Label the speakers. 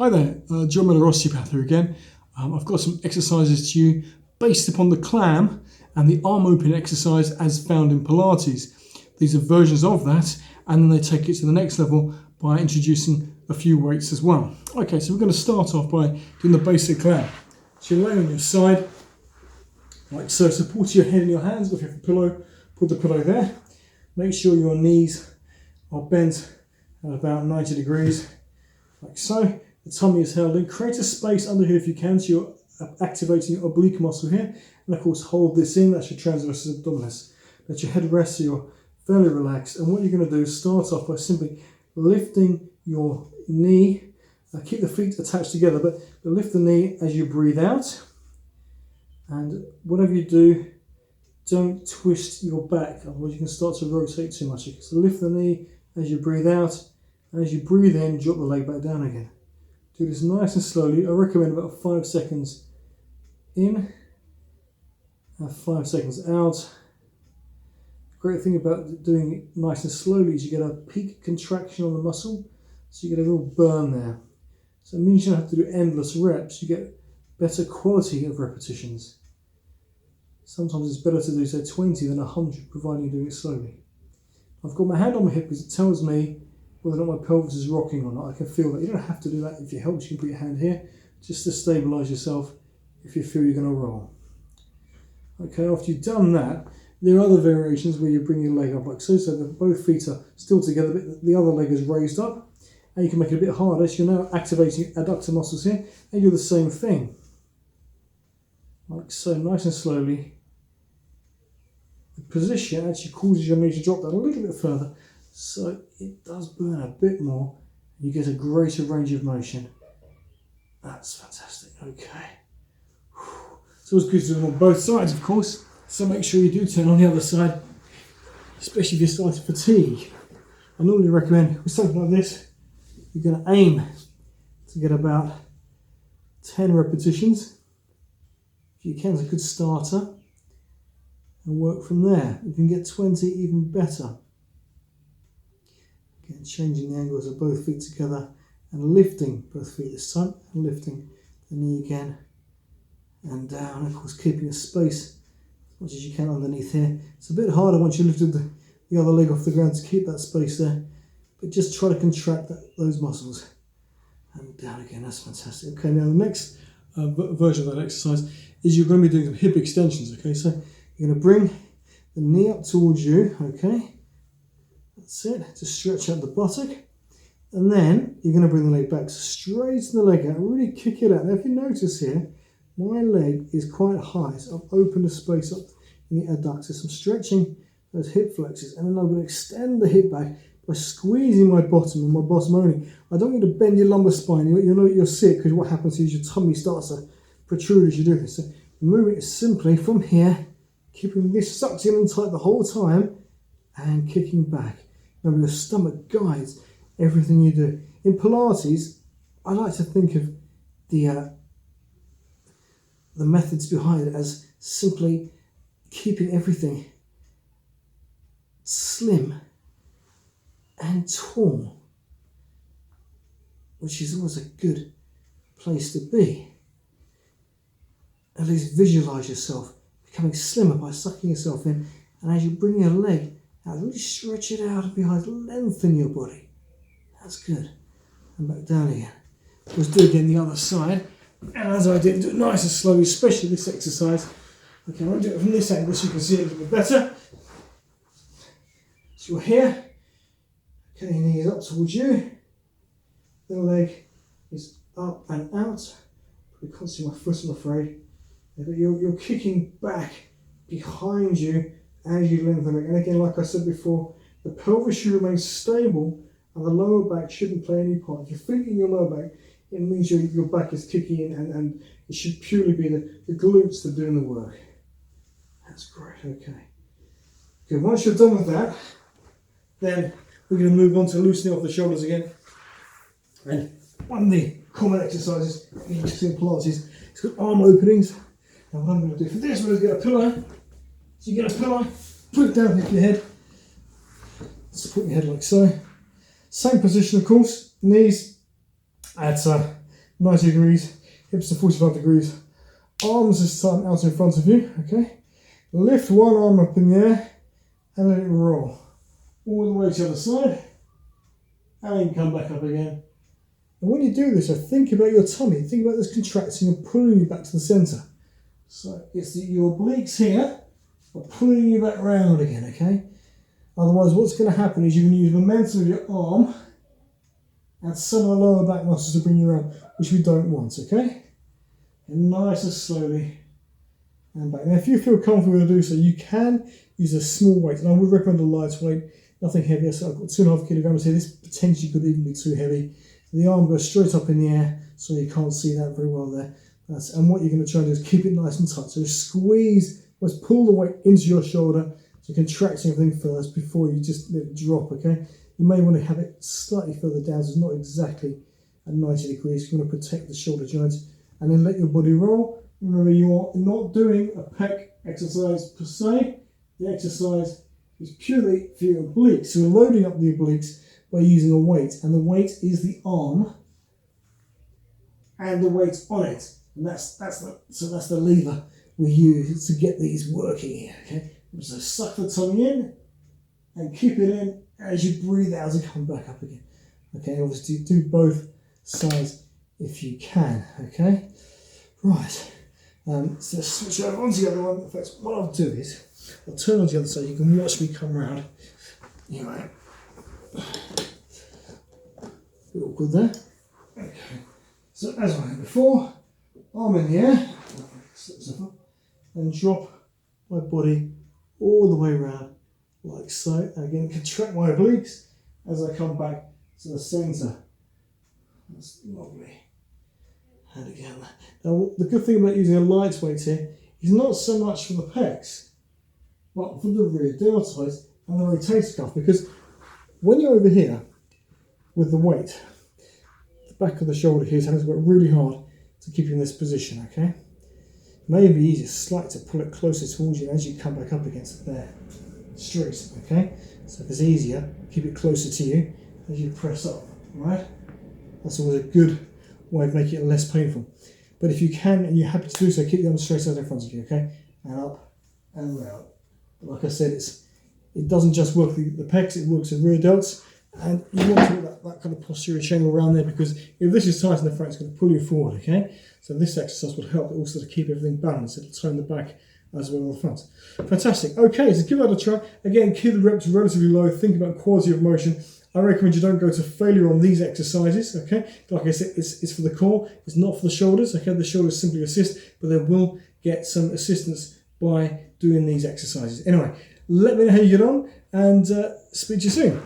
Speaker 1: Hi there, John Miller, osteopath here again. I've got some exercises to you based upon the clam and the arm opening exercise as found in Pilates. These are versions of that, and then they take it to the next level by introducing a few weights as well. Okay, so we're going to start off by doing the basic clam. So you lay on your side, like so, support your head in your hands. If you have a pillow, put the pillow there. Make sure your knees are bent at about 90 degrees, like so. The tummy is held in. Create a space under here if you can, so you're activating your oblique muscle here. And of course, hold this in, that's your transverse abdominis. Let your head rest so you're fairly relaxed. And what you're going to do is start off by simply lifting your knee. Keep the feet attached together, but lift the knee as you breathe out. And whatever you do, don't twist your back, otherwise you can start to rotate too much. So lift the knee as you breathe out, and as you breathe in, drop the leg back down again. Do this nice and slowly. I recommend about 5 seconds in and 5 seconds out. The great thing about doing it nice and slowly is you get a peak contraction on the muscle, so you get a real burn there. So it means you don't have to do endless reps, you get better quality of repetitions. Sometimes it's better to do, say, 20 than 100, providing you're doing it slowly. I've got my hand on my hip because it tells me whether or not my pelvis is rocking or not. I can feel that. You don't have to do that. If it helps, you can put your hand here just to stabilise yourself if you feel you're going to roll. Okay, after you've done that, there are other variations where you bring your leg up like so, so that both feet are still together, but the other leg is raised up, and you can make it a bit harder. So you're now activating adductor muscles here, and you do the same thing. Like so, nice and slowly. The position actually causes your knee to drop down a little bit further, so it does burn a bit more. You get a greater range of motion. That's fantastic. Okay. It's always good to do them on both sides, of course. So make sure you do turn on the other side, especially if you're starting to fatigue. I normally recommend with something like this, you're going to aim to get about 10 repetitions. If you can, it's a good starter. And work from there. If you can get 20, even better. Again, changing the angles of both feet together and lifting both feet this time, and lifting the knee again and down. Of course, keeping a space as much as you can underneath here. It's a bit harder once you lifted the other leg off the ground to keep that space there, but just try to contract those muscles and down again. That's fantastic. Okay, now the next version of that exercise is you're going to be doing some hip extensions. Okay, so you're going to bring the knee up towards you, okay? That's it, to stretch out the buttock. And then you're going to bring the leg back, straighten the leg out, really kick it out. Now if you notice here, my leg is quite high, so I've opened a space up in the adductors. I'm stretching those hip flexors, and then I'm going to extend the hip back by squeezing my bottom and my bottom only. I don't want you to bend your lumbar spine. You'll see it, because what happens is your tummy starts to protrude as you do this. So the movement is simply from here, keeping this sucked in and tight the whole time, and kicking back. Now your stomach guides everything you do. In Pilates, I like to think of the methods behind it as simply keeping everything slim and tall, which is always a good place to be. At least visualise yourself becoming slimmer by sucking yourself in, and as you bring your leg out, really stretch it out behind, lengthen your body. That's good. And back down again. Let's do again the other side. And as I did, do it nice and slowly, especially this exercise. Okay, I'm going to do it from this angle so you can see it a little bit better. So you're here. Okay, your knee is up towards you. The leg is up and out. You can't see my foot, I'm afraid. But you're kicking back behind you as you lengthen it. And again, like I said before, the pelvis should remain stable and the lower back shouldn't play any part. If you're feeling your lower back, it means your back is kicking in, and it should purely be the glutes that are doing the work. That's great, okay. Good, once you're done with that, then we're going to move on to loosening off the shoulders again. And one of the common exercises you see in Pilates is it's got arm openings. Now what I'm going to do for this one is get a pillow. So you get a pillow, put it down with your head, support your head like so. Same position, of course, knees at 90 degrees, hips to 45 degrees. Arms this time out in front of you, okay? Lift one arm up in the air and let it roll. All the way to the other side. And then come back up again. And when you do this, think about your tummy. Think about this contracting and pulling you back to the centre. So it's your obliques here are pulling you back round again, okay? Otherwise, what's going to happen is you're going to use momentum of your arm and some of the lower back muscles to bring you around, which we don't want, okay? And nice and slowly and back. Now, if you feel comfortable to do so, you can use a small weight, and I would recommend a light weight, nothing heavier. So I've got 2.5 kilograms here. This potentially could even be too heavy. The arm goes straight up in the air, so you can't see that very well there. And what you're going to try and do is keep it nice and tight. So squeeze, let's pull the weight into your shoulder, so contracting everything first before you just let it drop, okay? You may want to have it slightly further down, so it's not exactly at 90 degrees. You want to protect the shoulder joints, and then let your body roll. Remember, you're not doing a pec exercise per se. The exercise is purely for your obliques. So we're loading up the obliques by using a weight, and the weight is the arm and the weight on it, and that's the lever we use to get these working here. Okay, so suck the tummy in and keep it in as you breathe out and come back up again. Okay, obviously do both sides if you can. Okay, right. So let's switch over onto the other one. In fact, what I'll do is I'll turn on the other side. You can watch me come round. Anyway. Awkward there. Okay. So as I had before, arm in the air, and drop my body all the way around like so. And again, contract my obliques as I come back to the centre. That's lovely. And again. Now the good thing about using a light weight here is not so much for the pecs, but for the rear deltoids and the rotator cuff, because when you're over here with the weight, the back of the shoulder here is having to work really hard to keep you in this position, okay? Maybe easier slightly to pull it closer towards you as you come back up against it there. Straight, okay? So if it's easier, keep it closer to you as you press up, right? That's always a good way of making it less painful. But if you can and you're happy to do so, keep the arms straight out in front of you, okay? And up and round. But like I said, it doesn't just work the pecs, it works the rear delts. And you want to get that kind of posterior chain around there, because if this is tight in the front, it's going to pull you forward, okay? So this exercise will help also to keep everything balanced. It'll tone the back as well as the front. Fantastic. Okay, so give that a try. Again, keep the reps relatively low. Think about quality of motion. I recommend you don't go to failure on these exercises, okay? Like I said, it's for the core. It's not for the shoulders, okay? The shoulders simply assist, but they will get some assistance by doing these exercises. Anyway, let me know how you get on, and speak to you soon.